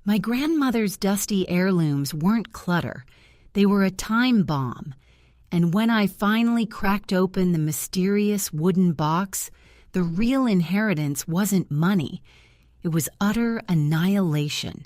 My grandmother's dusty heirlooms weren't clutter. They were a time bomb. And when I finally cracked open the mysterious wooden box, the real inheritance wasn't money. It was utter annihilation.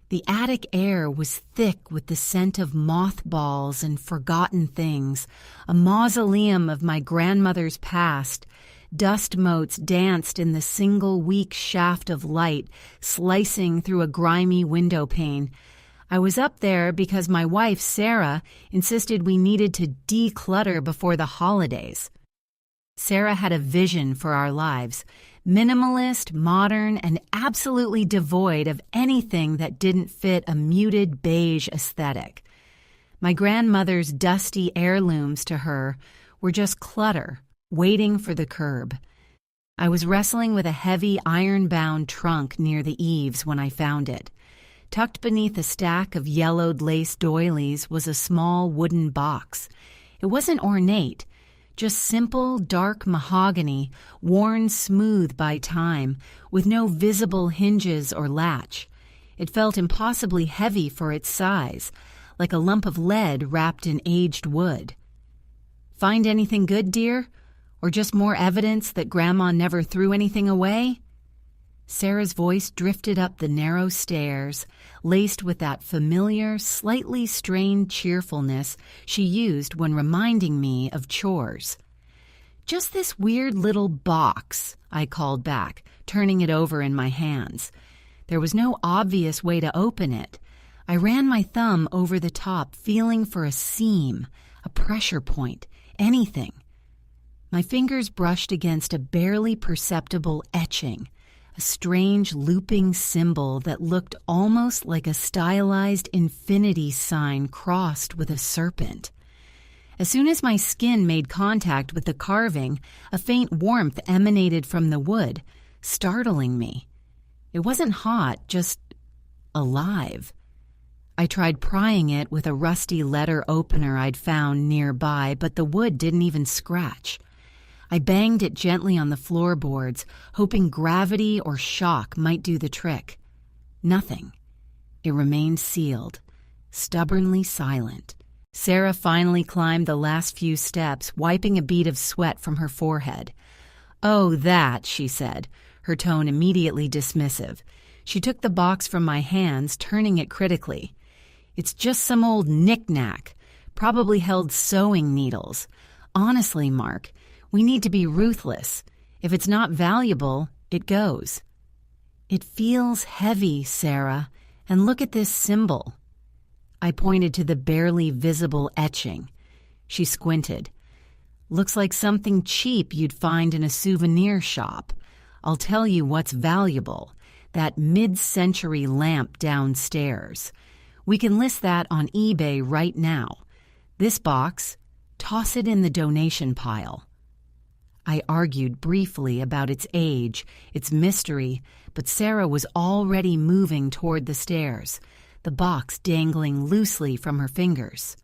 The attic air was thick with the scent of mothballs and forgotten things, a mausoleum of my grandmother's past. Dust motes danced in the single weak shaft of light, slicing through a grimy window pane. I was up there because my wife, Sarah, insisted we needed to declutter before the holidays. Sarah had a vision for our lives, minimalist, modern, and absolutely devoid of anything that didn't fit a muted beige aesthetic. My grandmother's dusty heirlooms to her were just clutter, waiting for the curb. I was wrestling with a heavy iron-bound trunk near the eaves when I found it. Tucked beneath a stack of yellowed lace doilies was a small wooden box. It wasn't ornate, just simple, dark mahogany, worn smooth by time, with no visible hinges or latch. It felt impossibly heavy for its size, like a lump of lead wrapped in aged wood. "Find anything good, dear? Or just more evidence that Grandma never threw anything away?" Sarah's voice drifted up the narrow stairs, laced with that familiar, slightly strained cheerfulness she used when reminding me of chores. "Just this weird little box," I called back, turning it over in my hands. There was no obvious way to open it. I ran my thumb over the top, feeling for a seam, a pressure point, anything. My fingers brushed against a barely perceptible etching, a strange looping symbol that looked almost like a stylized infinity sign crossed with a serpent. As soon as my skin made contact with the carving, a faint warmth emanated from the wood, startling me. It wasn't hot, just alive. I tried prying it with a rusty letter opener I'd found nearby, but the wood didn't even scratch. I banged it gently on the floorboards, hoping gravity or shock might do the trick. Nothing. It remained sealed, stubbornly silent. Sarah finally climbed the last few steps, wiping a bead of sweat from her forehead. "Oh, that," she said, her tone immediately dismissive. She took the box from my hands, turning it critically. "It's just some old knick-knack. Probably held sewing needles. Honestly, Mark, we need to be ruthless. If it's not valuable, it goes." "It feels heavy, Sarah, and look at this symbol." I pointed to the barely visible etching. She squinted. "Looks like something cheap you'd find in a souvenir shop. I'll tell you what's valuable, that mid-century lamp downstairs. We can list that on eBay right now. This box, toss it in the donation pile." I argued briefly about its age, its mystery, but Sarah was already moving toward the stairs, the box dangling loosely from her fingers.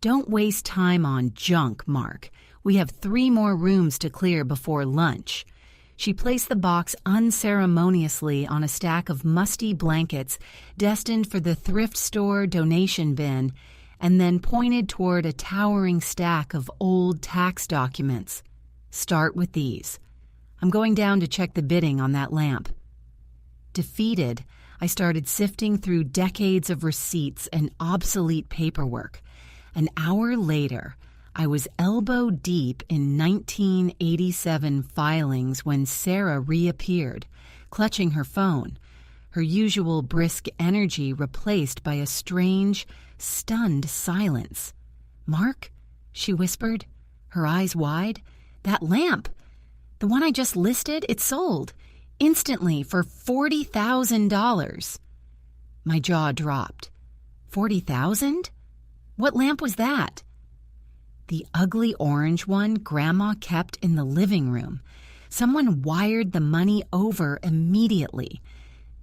"Don't waste time on junk, Mark. We have 3 more rooms to clear before lunch." She placed the box unceremoniously on a stack of musty blankets destined for the thrift store donation bin, and then pointed toward a towering stack of old tax documents. "Start with these. I'm going down to check the bidding on that lamp." Defeated, I started sifting through decades of receipts and obsolete paperwork. An hour later, I was elbow deep in 1987 filings when Sarah reappeared, clutching her phone, her usual brisk energy replaced by a strange, stunned silence. "Mark?" she whispered, her eyes wide. "That lamp! The one I just listed, it sold. Instantly for $40,000. My jaw dropped. 40,000? What lamp was that? The ugly orange one Grandma kept in the living room. Someone wired the money over immediately.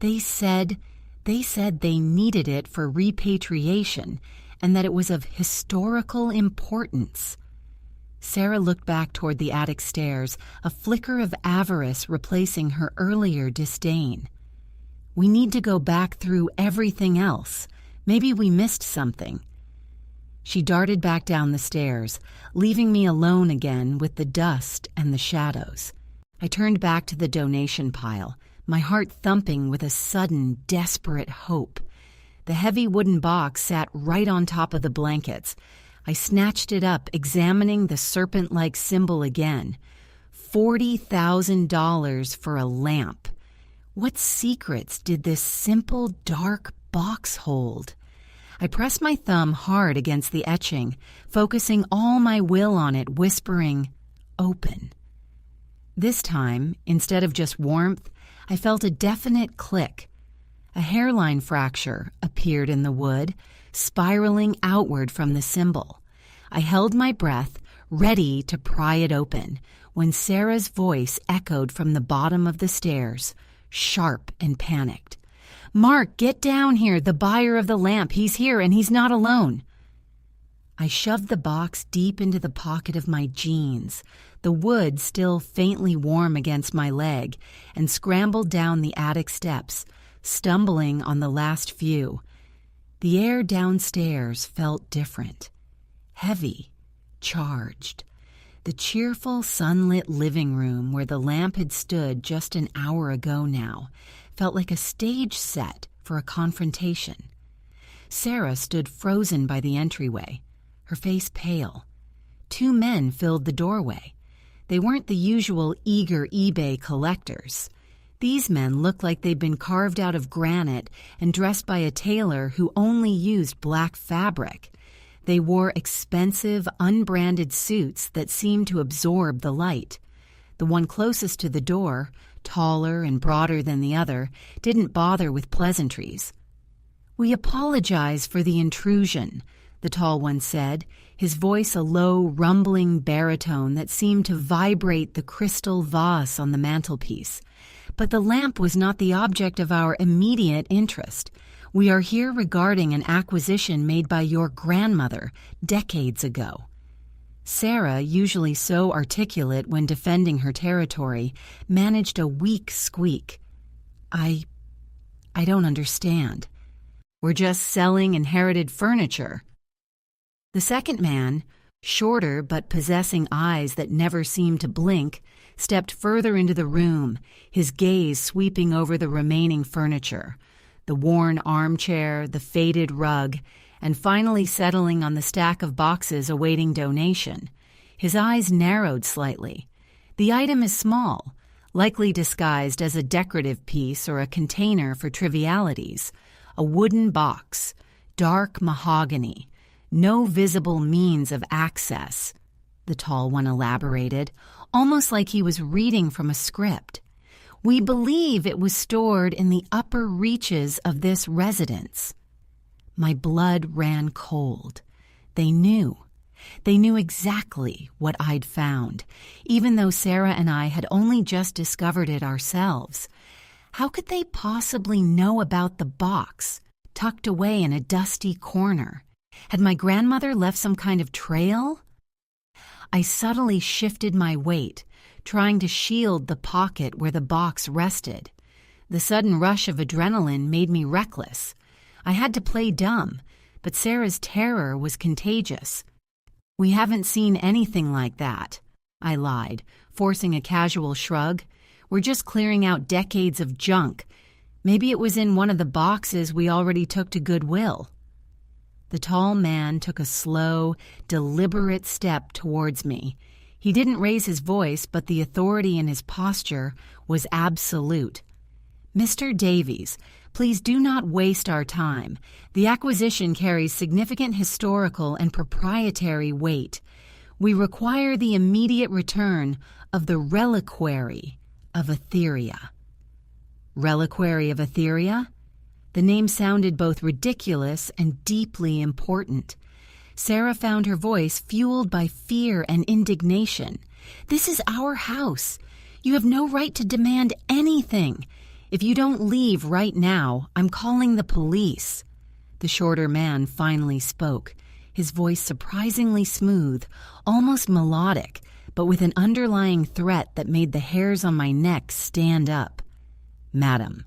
They said they needed it for repatriation and that it was of historical importance. Sarah looked back toward the attic stairs, a flicker of avarice replacing her earlier disdain. We need to go back through everything else. Maybe we missed something." She darted back down the stairs, leaving me alone again with the dust and the shadows. I turned back to the donation pile, my heart thumping with a sudden, desperate hope. The heavy wooden box sat right on top of the blankets. I snatched it up, examining the serpent-like symbol again. $40,000 for a lamp. What secrets did this simple, dark box hold? I pressed my thumb hard against the etching, focusing all my will on it, whispering, "Open." This time, instead of just warmth, I felt a definite click. A hairline fracture appeared in the wood, spiraling outward from the symbol. I held my breath, ready to pry it open, when Sarah's voice echoed from the bottom of the stairs, sharp and panicked. "Mark, get down here, the buyer of the lamp. He's here, and he's not alone." I shoved the box deep into the pocket of my jeans, the wood still faintly warm against my leg, and scrambled down the attic steps, stumbling on the last few. The air downstairs felt different. Heavy, charged. The cheerful, sunlit living room where the lamp had stood just an hour ago now felt like a stage set for a confrontation. Sarah stood frozen by the entryway, her face pale. Two men filled the doorway. They weren't the usual eager eBay collectors. These men looked like they'd been carved out of granite and dressed by a tailor who only used black fabric. They wore expensive, unbranded suits that seemed to absorb the light. The one closest to the door, taller and broader than the other, didn't bother with pleasantries. "We apologize for the intrusion," the tall one said, his voice a low, rumbling baritone that seemed to vibrate the crystal vase on the mantelpiece. "But the lamp was not the object of our immediate interest. We are here regarding an acquisition made by your grandmother decades ago." Sarah, usually so articulate when defending her territory, managed a weak squeak. I don't understand. We're just selling inherited furniture." The second man, shorter but possessing eyes that never seemed to blink, stepped further into the room, his gaze sweeping over the remaining furniture, the worn armchair, the faded rug, and finally settling on the stack of boxes awaiting donation. His eyes narrowed slightly. The item is small, likely disguised as a decorative piece or a container for trivialities. A wooden box, dark mahogany, no visible means of access, the tall one elaborated, almost like he was reading from a script. "We believe it was stored in the upper reaches of this residence." My blood ran cold. They knew. They knew exactly what I'd found, even though Sarah and I had only just discovered it ourselves. How could they possibly know about the box, tucked away in a dusty corner? Had my grandmother left some kind of trail? I subtly shifted my weight, trying to shield the pocket where the box rested. The sudden rush of adrenaline made me reckless. I had to play dumb, but Sarah's terror was contagious. "We haven't seen anything like that," I lied, forcing a casual shrug. "We're just clearing out decades of junk. Maybe it was in one of the boxes we already took to Goodwill." The tall man took a slow, deliberate step towards me. He didn't raise his voice, but the authority in his posture was absolute. "Mr. Davies, please do not waste our time. The acquisition carries significant historical and proprietary weight. We require the immediate return of the reliquary of Etheria." Reliquary of Etheria? The name sounded both ridiculous and deeply important. Sarah found her voice fueled by fear and indignation. "This is our house. You have no right to demand anything. If you don't leave right now, I'm calling the police." The shorter man finally spoke, his voice surprisingly smooth, almost melodic, but with an underlying threat that made the hairs on my neck stand up. "Madam,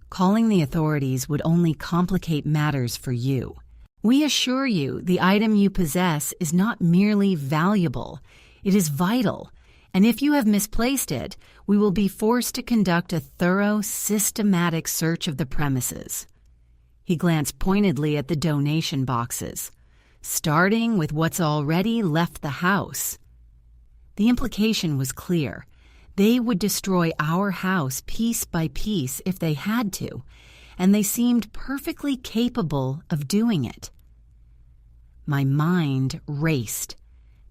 Calling the authorities would only complicate matters for you. We assure you the item you possess is not merely valuable, it is vital, and if you have misplaced it, we will be forced to conduct a thorough, systematic search of the premises." He glanced pointedly at the donation boxes, "starting with what's already left the house." The implication was clear. They would destroy our house piece by piece if they had to, and they seemed perfectly capable of doing it. My mind raced.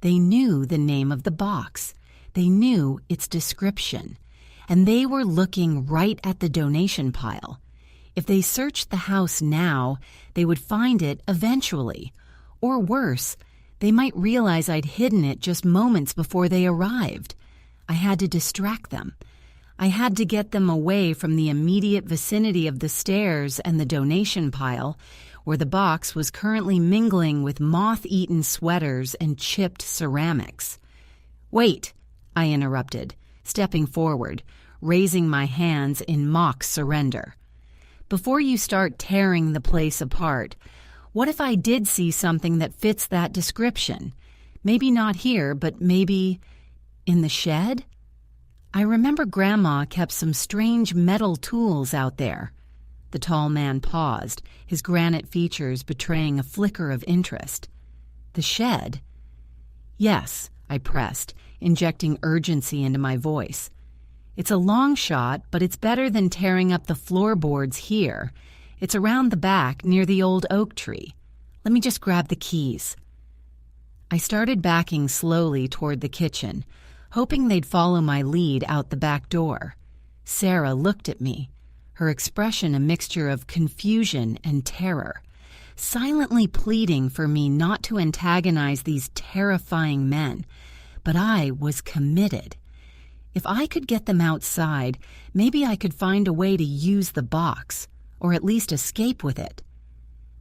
They knew the name of the box. They knew its description, and they were looking right at the donation pile. If they searched the house now, they would find it eventually. Or worse, they might realize I'd hidden it just moments before they arrived. I had to distract them. I had to get them away from the immediate vicinity of the stairs and the donation pile, where the box was currently mingling with moth-eaten sweaters and chipped ceramics. "Wait," I interrupted, stepping forward, raising my hands in mock surrender. "Before you start tearing the place apart, what if I did see something that fits that description? Maybe not here, but maybe in the shed? I remember Grandma kept some strange metal tools out there." The tall man paused, his granite features betraying a flicker of interest. "The shed?" "Yes," I pressed, injecting urgency into my voice. "It's a long shot, but it's better than tearing up the floorboards here. It's around the back, near the old oak tree. Let me just grab the keys." I started backing slowly toward the kitchen, hoping they'd follow my lead out the back door. Sarah looked at me, her expression a mixture of confusion and terror, silently pleading for me not to antagonize these terrifying men. But I was committed. If I could get them outside, maybe I could find a way to use the box, or at least escape with it.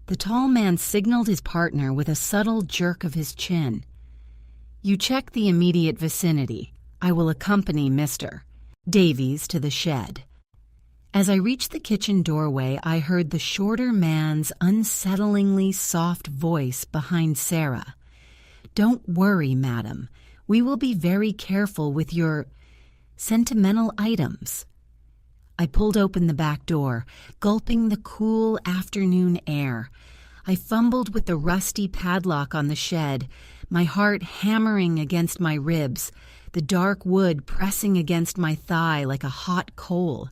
The tall man signaled his partner with a subtle jerk of his chin. "You check the immediate vicinity. I will accompany Mr. Davies to the shed." As I reached the kitchen doorway, I heard the shorter man's unsettlingly soft voice behind Sarah. "Don't worry, madam. We will be very careful with your sentimental items." I pulled open the back door, gulping the cool afternoon air. I fumbled with the rusty padlock on the shed, my heart hammering against my ribs, the dark wood pressing against my thigh like a hot coal.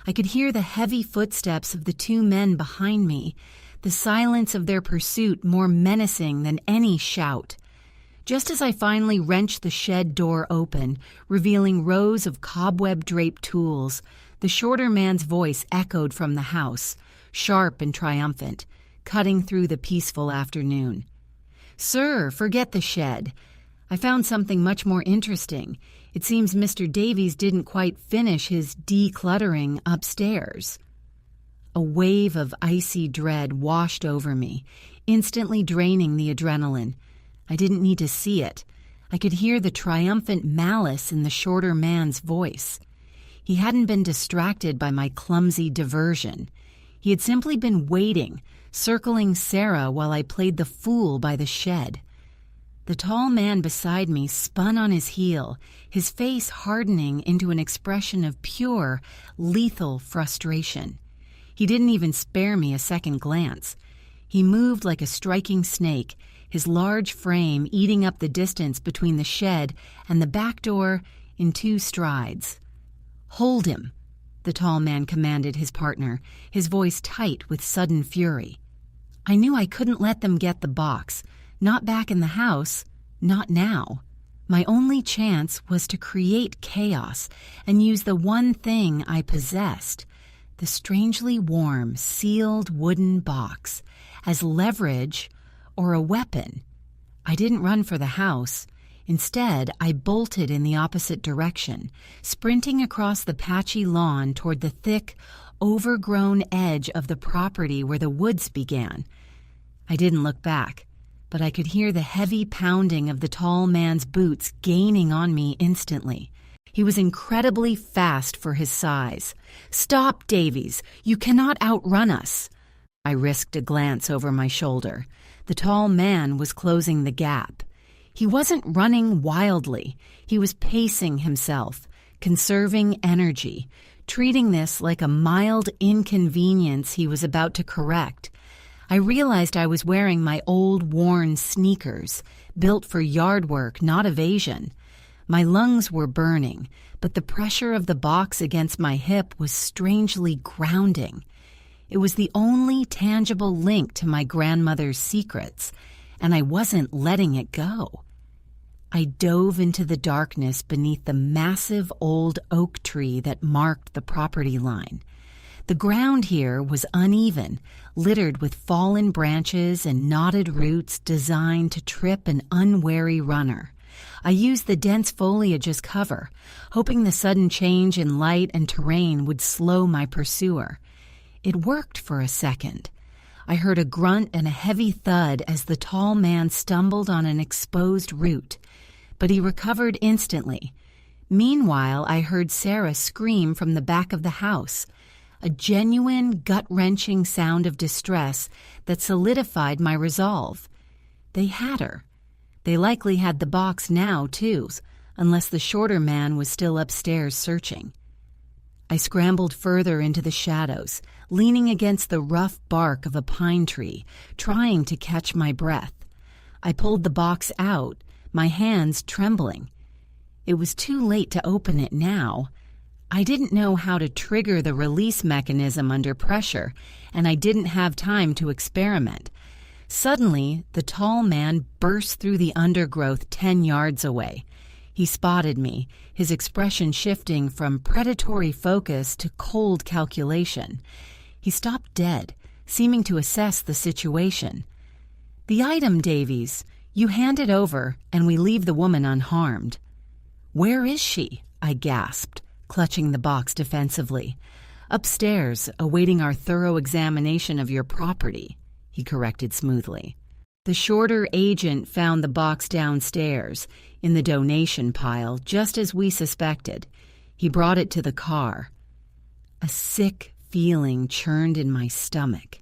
I could hear the heavy footsteps of the two men behind me, the silence of their pursuit more menacing than any shout. Just as I finally wrenched the shed door open, revealing rows of cobweb-draped tools, the shorter man's voice echoed from the house, sharp and triumphant, cutting through the peaceful afternoon. "Sir, forget the shed. I found something much more interesting. It seems Mr. Davies didn't quite finish his decluttering upstairs." A wave of icy dread washed over me, instantly draining the adrenaline. I didn't need to see it. I could hear the triumphant malice in the shorter man's voice. He hadn't been distracted by my clumsy diversion. He had simply been waiting, circling Sarah while I played the fool by the shed. The tall man beside me spun on his heel, his face hardening into an expression of pure, lethal frustration. He didn't even spare me a second glance. He moved like a striking snake, his large frame eating up the distance between the shed and the back door in 2 strides. "Hold him," the tall man commanded his partner, his voice tight with sudden fury. I knew I couldn't let them get the box, not back in the house, not now. My only chance was to create chaos and use the one thing I possessed, the strangely warm, sealed wooden box, as leverage or a weapon. I didn't run for the house. Instead, I bolted in the opposite direction, sprinting across the patchy lawn toward the thick, overgrown edge of the property where the woods began. I didn't look back, but I could hear the heavy pounding of the tall man's boots gaining on me instantly. He was incredibly fast for his size. "Stop, Davies! You cannot outrun us!" I risked a glance over my shoulder. The tall man was closing the gap. He wasn't running wildly. He was pacing himself, conserving energy, treating this like a mild inconvenience he was about to correct. I realized I was wearing my old, worn sneakers, built for yard work, not evasion. My lungs were burning, but the pressure of the box against my hip was strangely grounding. It was the only tangible link to my grandmother's secrets, and I wasn't letting it go. I dove into the darkness beneath the massive old oak tree that marked the property line. The ground here was uneven, littered with fallen branches and knotted roots designed to trip an unwary runner. I used the dense foliage as cover, hoping the sudden change in light and terrain would slow my pursuer. It worked for a second. I heard a grunt and a heavy thud as the tall man stumbled on an exposed root, but he recovered instantly. Meanwhile, I heard Sarah scream from the back of the house, a genuine, gut-wrenching sound of distress that solidified my resolve. They had her. They likely had the box now, too, unless the shorter man was still upstairs searching. I scrambled further into the shadows, leaning against the rough bark of a pine tree, trying to catch my breath. I pulled the box out, my hands trembling. It was too late to open it now. I didn't know how to trigger the release mechanism under pressure, and I didn't have time to experiment. Suddenly, the tall man burst through the undergrowth 10 yards away. He spotted me, his expression shifting from predatory focus to cold calculation. He stopped dead, seeming to assess the situation. "The item, Davies. You hand it over, and we leave the woman unharmed." "Where is she?" I gasped, clutching the box defensively. "Upstairs, awaiting our thorough examination of your property," he corrected smoothly. The shorter agent found the box downstairs, in the donation pile, just as we suspected. He brought it to the car. A sick feeling churned in my stomach.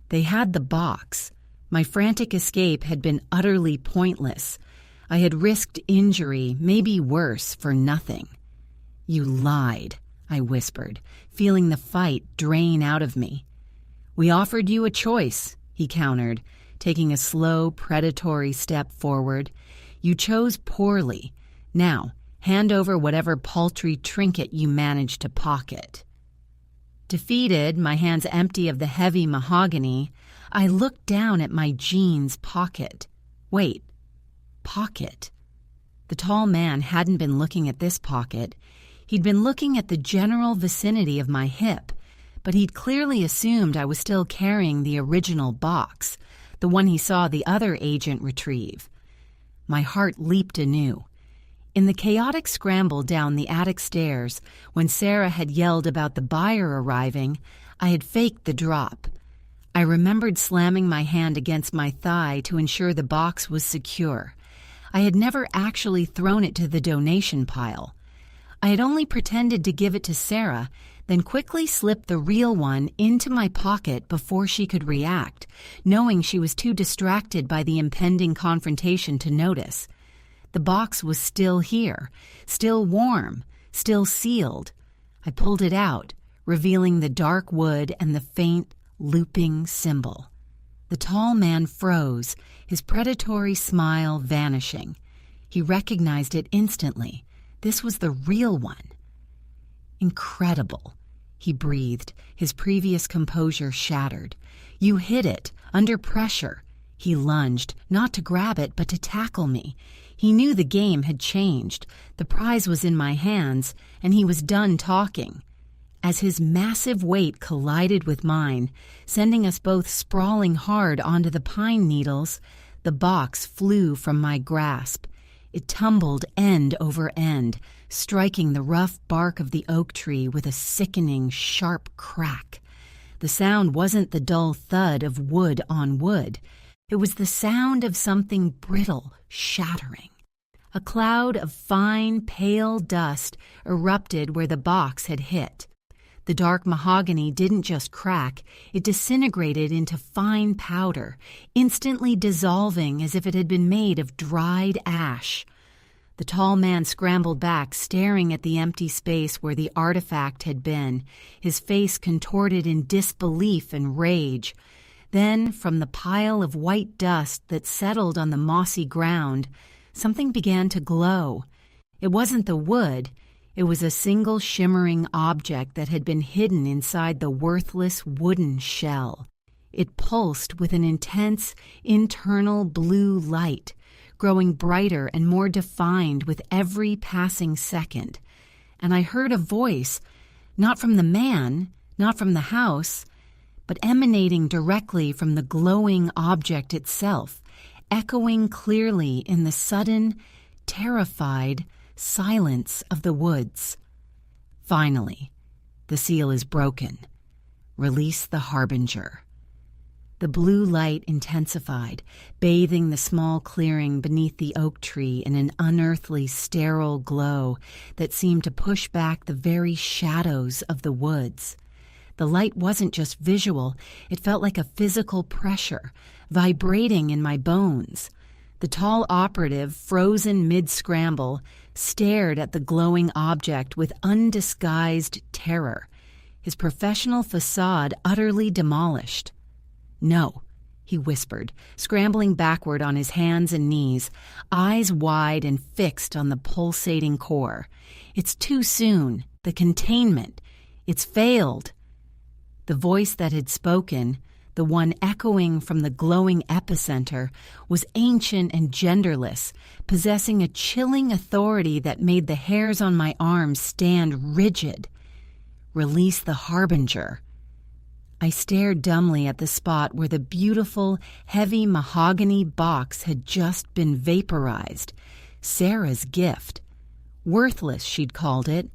They had the box. My frantic escape had been utterly pointless. I had risked injury, maybe worse, for nothing. "You lied," I whispered, feeling the fight drain out of me. "We offered you a choice," he countered, taking a slow, predatory step forward. "You chose poorly. Now, hand over whatever paltry trinket you managed to pocket." Defeated, my hands empty of the heavy mahogany, I looked down at my jeans pocket. Wait, pocket? The tall man hadn't been looking at this pocket. He'd been looking at the general vicinity of my hip, but he'd clearly assumed I was still carrying the original box, the one he saw the other agent retrieve. My heart leaped anew. In the chaotic scramble down the attic stairs, when Sarah had yelled about the buyer arriving, I had faked the drop. I remembered slamming my hand against my thigh to ensure the box was secure. I had never actually thrown it to the donation pile. I had only pretended to give it to Sarah, then quickly slipped the real one into my pocket before she could react, knowing she was too distracted by the impending confrontation to notice. The box was still here, still warm, still sealed. I pulled it out, revealing the dark wood and the faint, looping symbol. The tall man froze, his predatory smile vanishing. He recognized it instantly. This was the real one. "Incredible," he breathed, his previous composure shattered. "You hit it, under pressure." He lunged, not to grab it, but to tackle me. He knew the game had changed. The prize was in my hands, and he was done talking. As his massive weight collided with mine, sending us both sprawling hard onto the pine needles, the box flew from my grasp. It tumbled end over end, striking the rough bark of the oak tree with a sickening, sharp crack. The sound wasn't the dull thud of wood on wood. It was the sound of something brittle shattering. A cloud of fine, pale dust erupted where the box had hit. The dark mahogany didn't just crack, it disintegrated into fine powder, instantly dissolving as if it had been made of dried ash. The tall man scrambled back, staring at the empty space where the artifact had been, his face contorted in disbelief and rage. Then, from the pile of white dust that settled on the mossy ground, something began to glow. It wasn't the wood. It was a single shimmering object that had been hidden inside the worthless wooden shell. It pulsed with an intense, internal blue light, growing brighter and more defined with every passing second. And I heard a voice, not from the man, not from the house, but emanating directly from the glowing object itself, echoing clearly in the sudden, terrified silence of the woods. Finally, the seal is broken. Release the harbinger. The blue light intensified, bathing the small clearing beneath the oak tree in an unearthly, sterile glow that seemed to push back the very shadows of the woods. The light wasn't just visual, it felt like a physical pressure, vibrating in my bones. The tall operative, frozen mid-scramble, stared at the glowing object with undisguised terror, his professional facade utterly demolished. "No," he whispered, scrambling backward on his hands and knees, eyes wide and fixed on the pulsating core. "It's too soon. The containment. It's failed." The voice that had spoken, the one echoing from the glowing epicenter, was ancient and genderless, possessing a chilling authority that made the hairs on my arms stand rigid. "Release the harbinger." I stared dumbly at the spot where the beautiful, heavy mahogany box had just been vaporized. Sarah's gift. Worthless, she'd called it.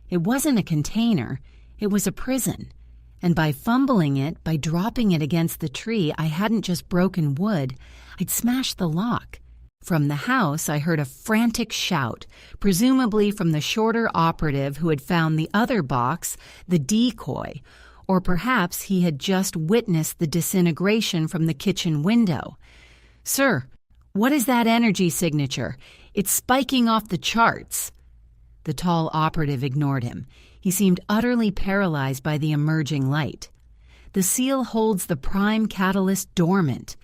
It wasn't a container. It was a prison. And by fumbling it, by dropping it against the tree, I hadn't just broken wood. I'd smashed the lock. From the house, I heard a frantic shout, presumably from the shorter operative who had found the other box, the decoy, or perhaps he had just witnessed the disintegration from the kitchen window. "Sir, what is that energy signature? It's spiking off the charts." The tall operative ignored him. He seemed utterly paralyzed by the emerging light. "The seal holds the prime catalyst dormant.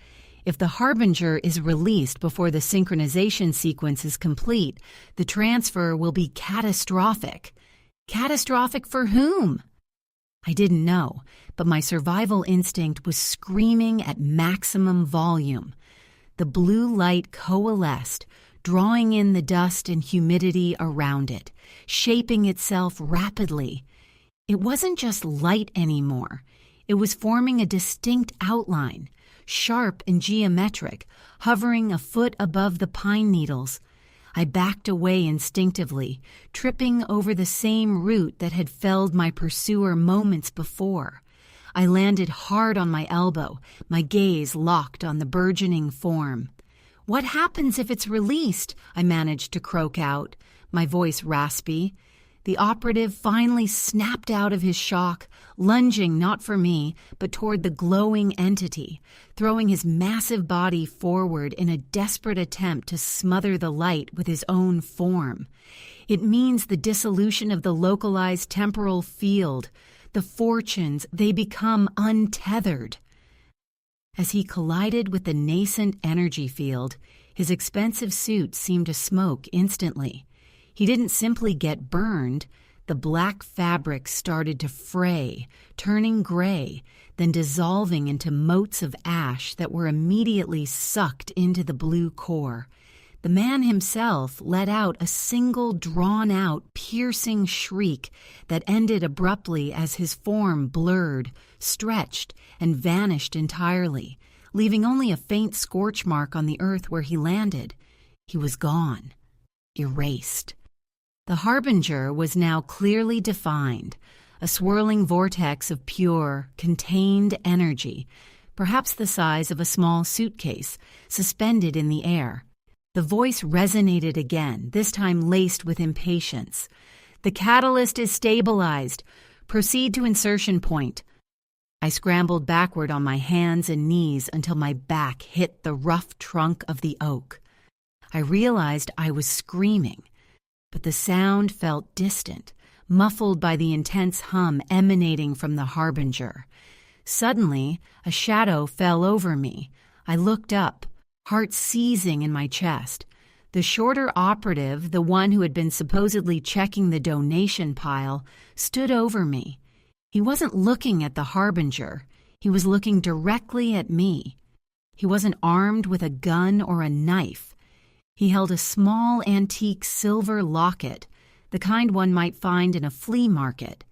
If the harbinger is released before the synchronization sequence is complete, the transfer will be catastrophic." Catastrophic for whom? I didn't know, but my survival instinct was screaming at maximum volume. The blue light coalesced, drawing in the dust and humidity around it, shaping itself rapidly. It wasn't just light anymore. It was forming a distinct outline, sharp and geometric, hovering a foot above the pine needles. I backed away instinctively, tripping over the same root that had felled my pursuer moments before. I landed hard on my elbow, my gaze locked on the burgeoning form. "What happens if it's released?" I managed to croak out, my voice raspy. The operative finally snapped out of his shock, lunging not for me, but toward the glowing entity, throwing his massive body forward in a desperate attempt to smother the light with his own form. It means the dissolution of the localized temporal field. The fortunes, they become untethered. As he collided with the nascent energy field, his expensive suit seemed to smoke instantly. He didn't simply get burned. The black fabric started to fray, turning gray, then dissolving into motes of ash that were immediately sucked into the blue core. The man himself let out a single drawn-out, piercing shriek that ended abruptly as his form blurred, stretched, and vanished entirely, leaving only a faint scorch mark on the earth where he landed. He was gone, erased. The harbinger was now clearly defined, a swirling vortex of pure, contained energy, perhaps the size of a small suitcase, suspended in the air. The voice resonated again, this time laced with impatience. "The catalyst is stabilized. Proceed to insertion point." I scrambled backward on my hands and knees until my back hit the rough trunk of the oak. I realized I was screaming, but the sound felt distant, muffled by the intense hum emanating from the harbinger. Suddenly, a shadow fell over me. I looked up, heart seizing in my chest. The shorter operative, the one who had been supposedly checking the donation pile, stood over me. He wasn't looking at the harbinger. He was looking directly at me. He wasn't armed with a gun or a knife. He held a small antique silver locket, the kind one might find in a flea market.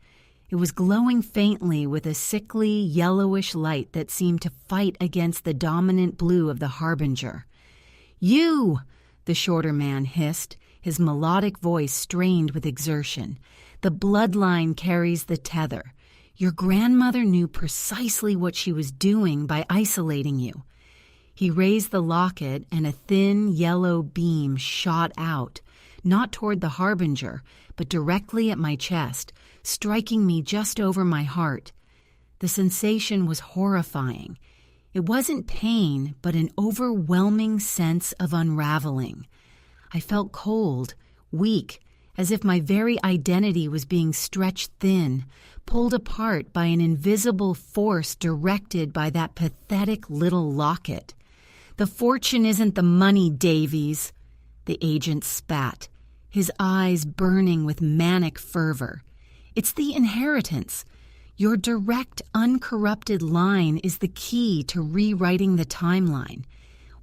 It was glowing faintly with a sickly, yellowish light that seemed to fight against the dominant blue of the harbinger. "You!" the shorter man hissed, his melodic voice strained with exertion. "The bloodline carries the tether. Your grandmother knew precisely what she was doing by isolating you." He raised the locket, and a thin, yellow beam shot out, not toward the harbinger, but directly at my chest, striking me just over my heart. The sensation was horrifying. It wasn't pain, but an overwhelming sense of unraveling. I felt cold, weak, as if my very identity was being stretched thin, pulled apart by an invisible force directed by that pathetic little locket. "The fortune isn't the money, Davies," the agent spat, his eyes burning with manic fervor. "It's the inheritance. Your direct, uncorrupted line is the key to rewriting the timeline.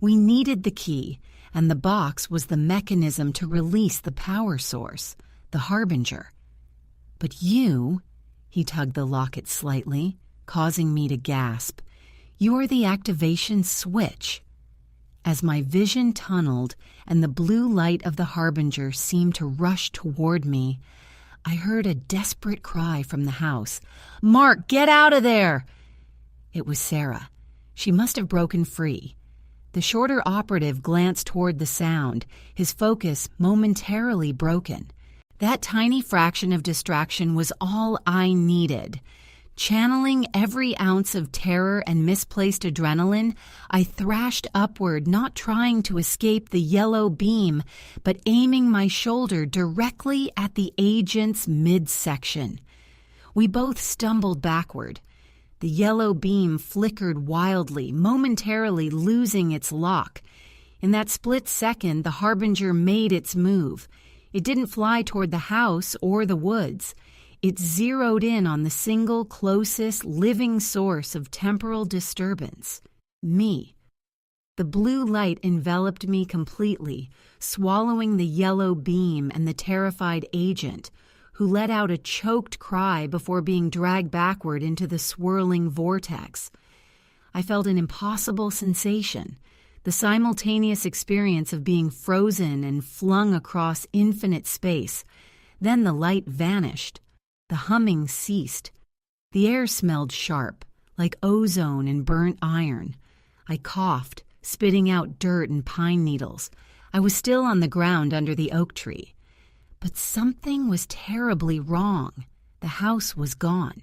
We needed the key, and the box was the mechanism to release the power source, the harbinger. But you," he tugged the locket slightly, causing me to gasp, "you're the activation switch." As my vision tunneled and the blue light of the harbinger seemed to rush toward me, I heard a desperate cry from the house. "Mark, get out of there!" It was Sarah. She must have broken free. The shorter operative glanced toward the sound, his focus momentarily broken. That tiny fraction of distraction was all I needed. Channeling every ounce of terror and misplaced adrenaline, I thrashed upward, not trying to escape the yellow beam, but aiming my shoulder directly at the agent's midsection. We both stumbled backward. The yellow beam flickered wildly, momentarily losing its lock. In that split second, the harbinger made its move. It didn't fly toward the house or the woods. It zeroed in on the single closest living source of temporal disturbance, me. The blue light enveloped me completely, swallowing the yellow beam and the terrified agent, who let out a choked cry before being dragged backward into the swirling vortex. I felt an impossible sensation, the simultaneous experience of being frozen and flung across infinite space. Then the light vanished. The humming ceased. The air smelled sharp, like ozone and burnt iron. I coughed, spitting out dirt and pine needles. I was still on the ground under the oak tree. But something was terribly wrong. The house was gone.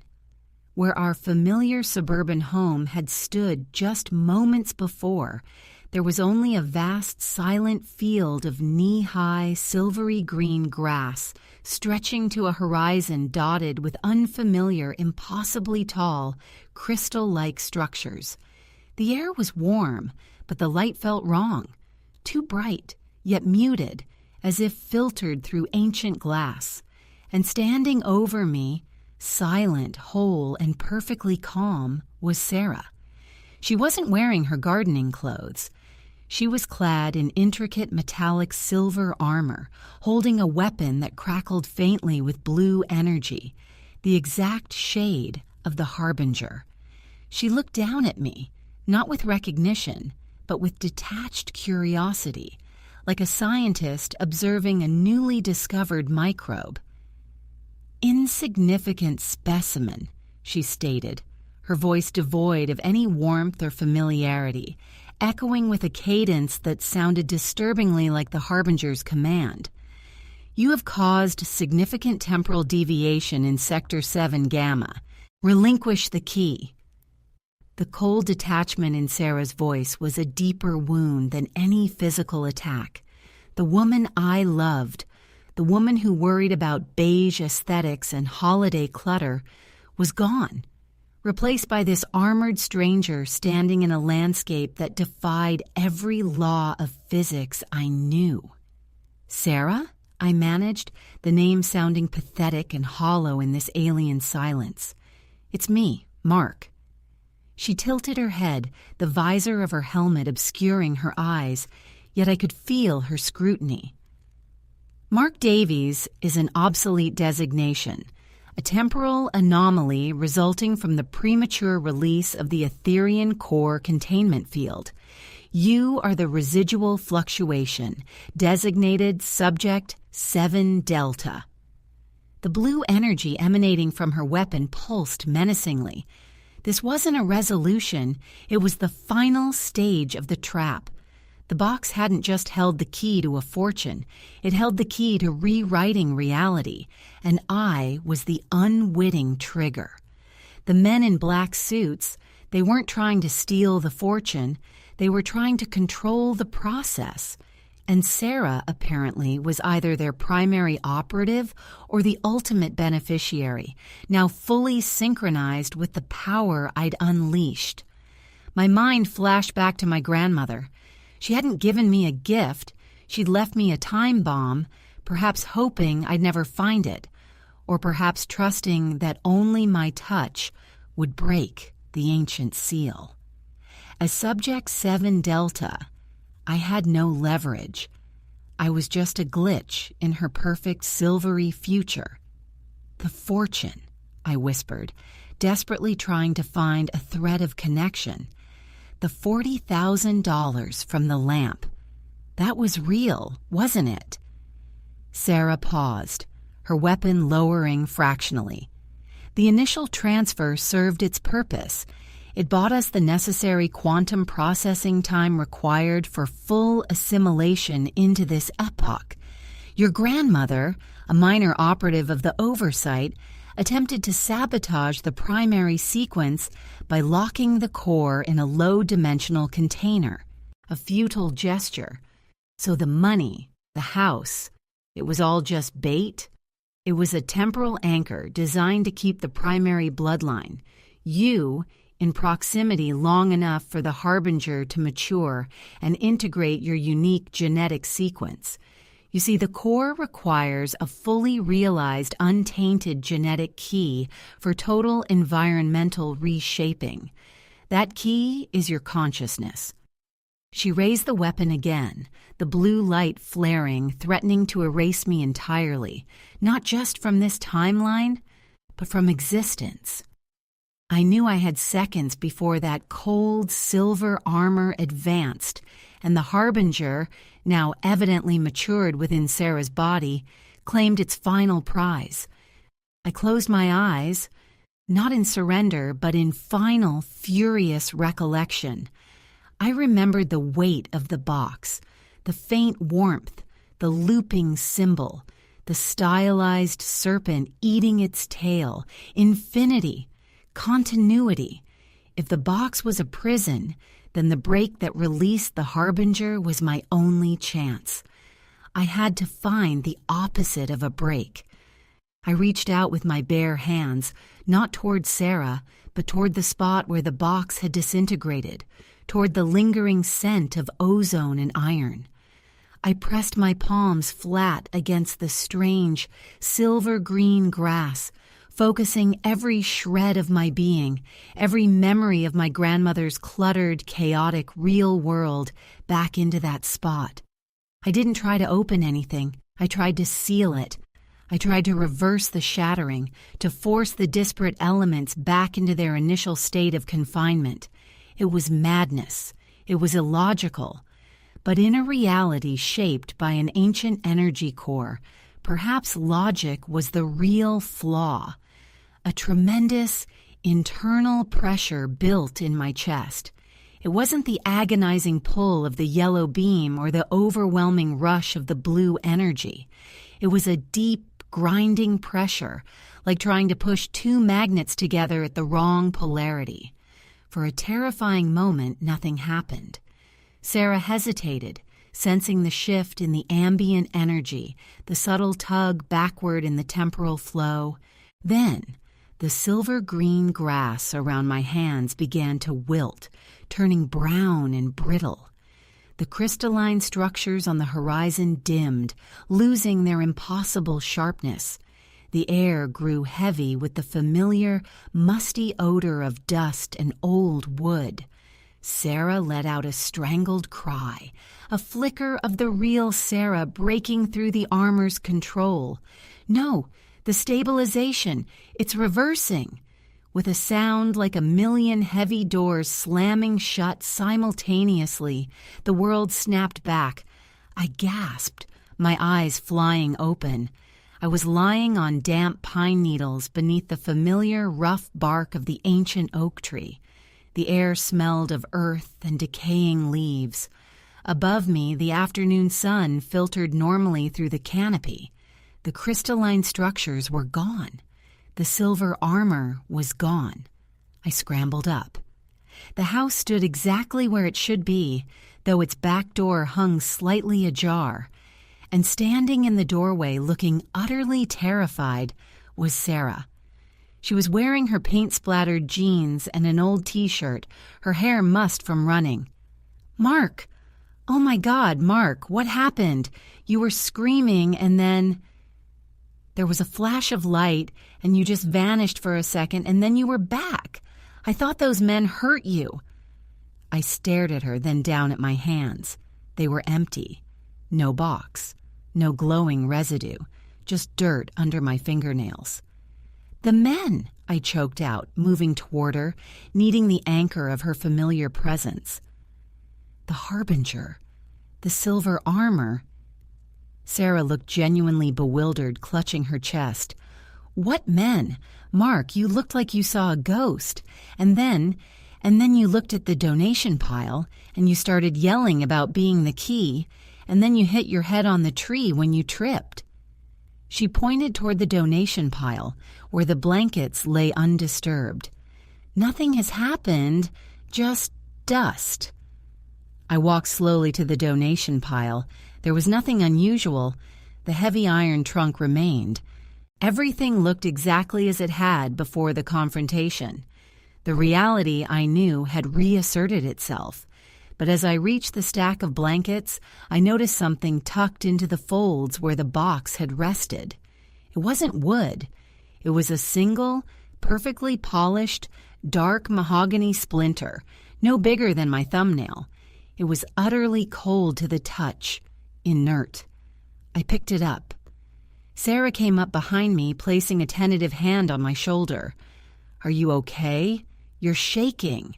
Where our familiar suburban home had stood just moments before, there was only a vast, silent field of knee-high, silvery green grass, stretching to a horizon dotted with unfamiliar, impossibly tall, crystal-like structures. The air was warm, but the light felt wrong, too bright, yet muted, as if filtered through ancient glass. And standing over me, silent, whole, and perfectly calm, was Sarah. She wasn't wearing her gardening clothes. She was clad in intricate metallic silver armor, holding a weapon that crackled faintly with blue energy, the exact shade of the harbinger. She looked down at me, not with recognition, but with detached curiosity, like a scientist observing a newly discovered microbe. "Insignificant specimen," she stated, her voice devoid of any warmth or familiarity, echoing with a cadence that sounded disturbingly like the Harbinger's command. You have caused significant temporal deviation in Sector 7 Gamma. Relinquish the key. The cold detachment in Sarah's voice was a deeper wound than any physical attack. The woman I loved, the woman who worried about beige aesthetics and holiday clutter, was gone, replaced by this armored stranger standing in a landscape that defied every law of physics I knew. Sarah? I managed, the name sounding pathetic and hollow in this alien silence. It's me, Mark. She tilted her head, the visor of her helmet obscuring her eyes, yet I could feel her scrutiny. Mark Davies is an obsolete designation, a temporal anomaly resulting from the premature release of the Etherian core containment field. You are the residual fluctuation, designated subject 7 Delta. The blue energy emanating from her weapon pulsed menacingly. This wasn't a resolution, it was the final stage of the trap. The box hadn't just held the key to a fortune, it held the key to rewriting reality, and I was the unwitting trigger. The men in black suits, they weren't trying to steal the fortune, they were trying to control the process. And Sarah, apparently, was either their primary operative or the ultimate beneficiary, now fully synchronized with the power I'd unleashed. My mind flashed back to my grandmother. She hadn't given me a gift. She'd left me a time bomb, perhaps hoping I'd never find it, or perhaps trusting that only my touch would break the ancient seal. As Subject 7 Delta, I had no leverage. I was just a glitch in her perfect silvery future. The fortune, I whispered, desperately trying to find a thread of connection. The $40,000 from the lamp. That was real, wasn't it? Sarah paused, her weapon lowering fractionally. The initial transfer served its purpose. It bought us the necessary quantum processing time required for full assimilation into this epoch. Your grandmother, a minor operative of the oversight, attempted to sabotage the primary sequence by locking the core in a low-dimensional container. A futile gesture. So the money, the house, it was all just bait? It was a temporal anchor designed to keep the primary bloodline, you, in proximity long enough for the Harbinger to mature and integrate your unique genetic sequence. You see, the core requires a fully realized, untainted genetic key for total environmental reshaping. That key is your consciousness. She raised the weapon again, the blue light flaring, threatening to erase me entirely, not just from this timeline, but from existence. I knew I had seconds before that cold silver armor advanced, and the Harbinger, now evidently matured within Sarah's body, claimed its final prize. I closed my eyes, not in surrender, but in final, furious recollection. I remembered the weight of the box, the faint warmth, the looping symbol, the stylized serpent eating its tail, infinity, continuity. If the box was a prison, then the break that released the Harbinger was my only chance. I had to find the opposite of a break. I reached out with my bare hands, not toward Sarah, but toward the spot where the box had disintegrated, toward the lingering scent of ozone and iron. I pressed my palms flat against the strange, silver-green grass, focusing every shred of my being, every memory of my grandmother's cluttered, chaotic, real world back into that spot. I didn't try to open anything. I tried to seal it. I tried to reverse the shattering, to force the disparate elements back into their initial state of confinement. It was madness. It was illogical. But in a reality shaped by an ancient energy core, perhaps logic was the real flaw. A tremendous internal pressure built in my chest. It wasn't the agonizing pull of the yellow beam or the overwhelming rush of the blue energy. It was a deep, grinding pressure, like trying to push two magnets together at the wrong polarity. For a terrifying moment, nothing happened. Sarah hesitated, sensing the shift in the ambient energy, the subtle tug backward in the temporal flow. Then, the silver-green grass around my hands began to wilt, turning brown and brittle. The crystalline structures on the horizon dimmed, losing their impossible sharpness. The air grew heavy with the familiar, musty odor of dust and old wood. Sarah let out a strangled cry, a flicker of the real Sarah breaking through the armor's control. No, the stabilization, it's reversing. With a sound like a million heavy doors slamming shut simultaneously, the world snapped back. I gasped, my eyes flying open. I was lying on damp pine needles beneath the familiar rough bark of the ancient oak tree. The air smelled of earth and decaying leaves. Above me, the afternoon sun filtered normally through the canopy. The crystalline structures were gone. The silver armor was gone. I scrambled up. The house stood exactly where it should be, though its back door hung slightly ajar. And standing in the doorway, looking utterly terrified, was Sarah. She was wearing her paint-splattered jeans and an old T-shirt, her hair mussed from running. "Mark! Oh my God, Mark, what happened? You were screaming and then..." "There was a flash of light and you just vanished for a second and then you were back. I thought those men hurt you." I stared at her, then down at my hands. They were empty. No box. No glowing residue. Just dirt under my fingernails. "The men," I choked out, moving toward her, needing the anchor of her familiar presence. "The harbinger. The silver armor." Sarah looked genuinely bewildered, clutching her chest. "What men? Mark, you looked like you saw a ghost. And then you looked at the donation pile, and you started yelling about being the key, and then you hit your head on the tree when you tripped." She pointed toward the donation pile, where the blankets lay undisturbed. "Nothing has happened, just dust." I walked slowly to the donation pile. There was nothing unusual. The heavy iron trunk remained. Everything looked exactly as it had before the confrontation. The reality, I knew, had reasserted itself. But as I reached the stack of blankets, I noticed something tucked into the folds where the box had rested. It wasn't wood. It was a single, perfectly polished, dark mahogany splinter, no bigger than my thumbnail. It was utterly cold to the touch, inert. I picked it up. Sarah came up behind me, placing a tentative hand on my shoulder. "Are you okay? You're shaking."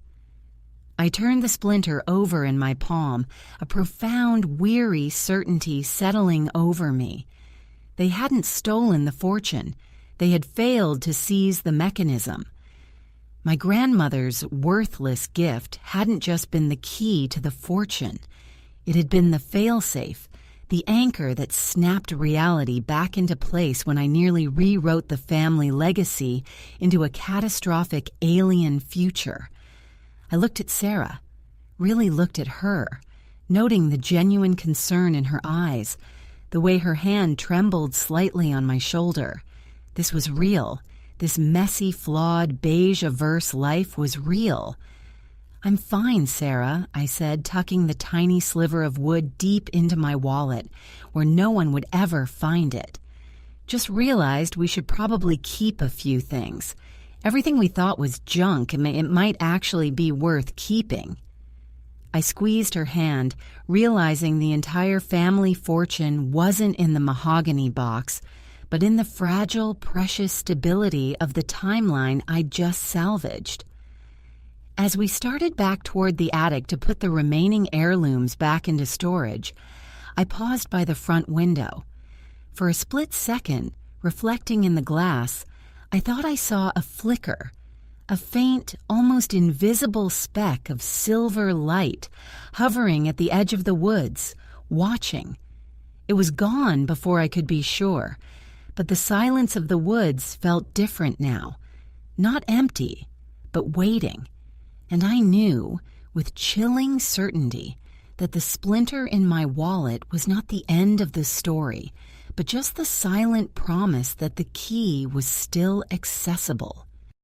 I turned the splinter over in my palm, a profound, weary certainty settling over me. They hadn't stolen the fortune. They had failed to seize the mechanism. My grandmother's worthless gift hadn't just been the key to the fortune. It had been the failsafe, the anchor that snapped reality back into place when I nearly rewrote the family legacy into a catastrophic alien future. I looked at Sarah, really looked at her, noting the genuine concern in her eyes, the way her hand trembled slightly on my shoulder. This was real. This messy, flawed, beige-averse life was real. "I'm fine, Sarah," I said, tucking the tiny sliver of wood deep into my wallet, where no one would ever find it. "Just realized we should probably keep a few things. Everything we thought was junk, it might actually be worth keeping." I squeezed her hand, realizing the entire family fortune wasn't in the mahogany box, but in the fragile, precious stability of the timeline I'd just salvaged. As we started back toward the attic to put the remaining heirlooms back into storage, I paused by the front window. For a split second, reflecting in the glass, I thought I saw a flicker, a faint, almost invisible speck of silver light hovering at the edge of the woods, watching. It was gone before I could be sure, but the silence of the woods felt different now. Not empty, but waiting. And I knew, with chilling certainty, that the splinter in my wallet was not the end of the story, but just the silent promise that the key was still accessible.